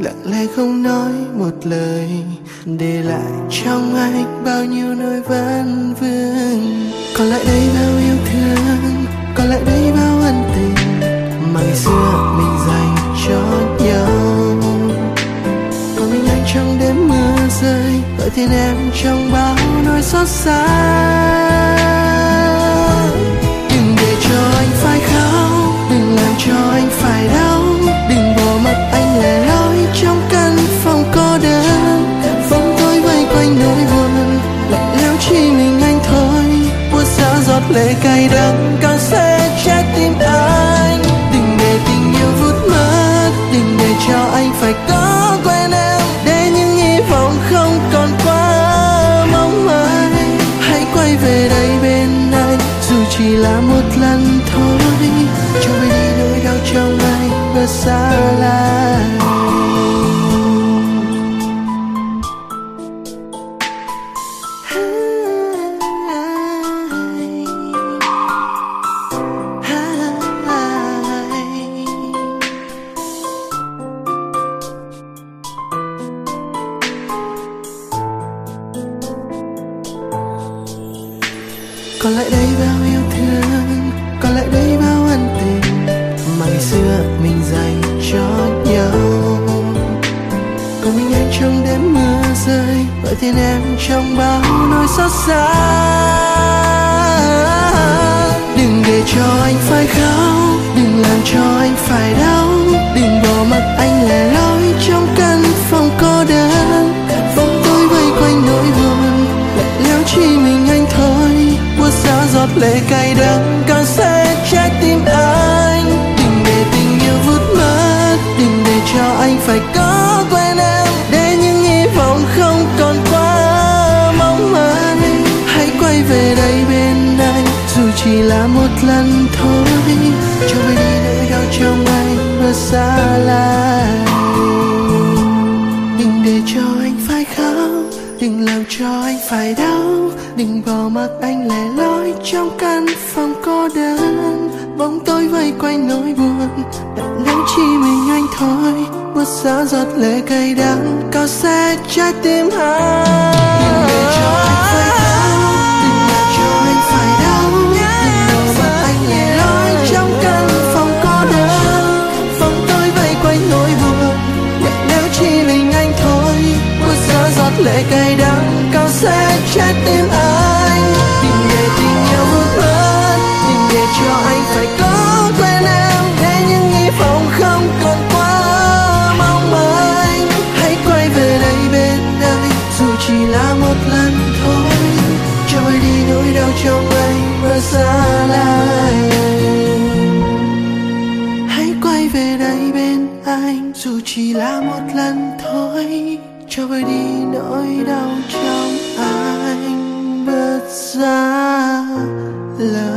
lặng lẽ không nói một lời, để lại trong anh bao nhiêu nỗi vấn vương. Còn lại đây bao yêu thương, còn lại đây bao ân tình mà ngày xưa mình dành cho nhau. Còn mình anh trong đêm mưa rơi, gọi tên em trong bao nỗi xót xa. Đừng để cho anh phải khóc, đừng làm cho anh phải đau, đừng bỏ mặc anh lẻ loi trong căn phòng cô đơn. Bóng tối vây quanh nỗi buồn, lạnh lẽo chỉ mình anh thôi. Buốt giá giọt lệ cay đắng càng sẽ chết tim anh. Đừng để tình yêu vút mất, đừng để cho anh phải có quên em, để những hy vọng không còn quá mong manh. Hãy quay về đây bên anh, dù chỉ là một lần thôi, cho vơi đi nỗi đau trong anh và xa lạ. Còn lại đây bao yêu thương, còn lại đây bao ân tình mà ngày xưa mình dành cho nhau. Còn mình anh trong đêm mưa rơi, gọi tên em trong bao nỗi xót xa. Đừng để cho anh phải khóc, đừng làm cho anh phải đau, đừng bỏ mặc anh lẻ loi trong căn phòng cô đơn. Bóng tối vây quanh nỗi buồn, lạnh lẽo chỉ mình anh thôi. Buốt giá giọt lệ cay đắng càng sẽ trái tim anh. Đừng để tình yêu vút mất, đừng để cho anh phải có quên em, để những hy vọng không còn quá mong manh. Hãy quay về đây bên anh, dù chỉ là một lần thôi, cho vơi đi nỗi đau trong anh và xa lạ. Đừng để cho anh phải khóc, đừng làm cho anh phải đau, đừng bỏ mặc anh lẻ loi trong căn phòng cô đơn. Bóng tối vây quanh nỗi buồn, lạnh lẽo chỉ mình anh thôi. Buốt giá giọt lệ cay đắng cao sẽ trái tim anh. Đừng để cho anh phải khóc, đừng làm cho anh phải đau, đừng bỏ mặc anh lẻ loi trong căn phòng cô đơn. Bóng tối vây quanh nỗi buồn, lạnh lẽo chỉ mình anh thôi. Buốt giá giọt lệ cay đắng cao sẽ trái tim anh. Đừng để tình yêu vút mất, đừng để cho anh phải có quên em, để những hy vọng không còn quá mong manh. Hãy quay về đây bên anh, dù chỉ là một lần thôi, cho vơi đi nỗi đau trong anh và xa lạ. Hãy quay về đây bên anh, dù chỉ là một lần thôi, cho vơi đi nỗi đau trong anh bớt xa lạ.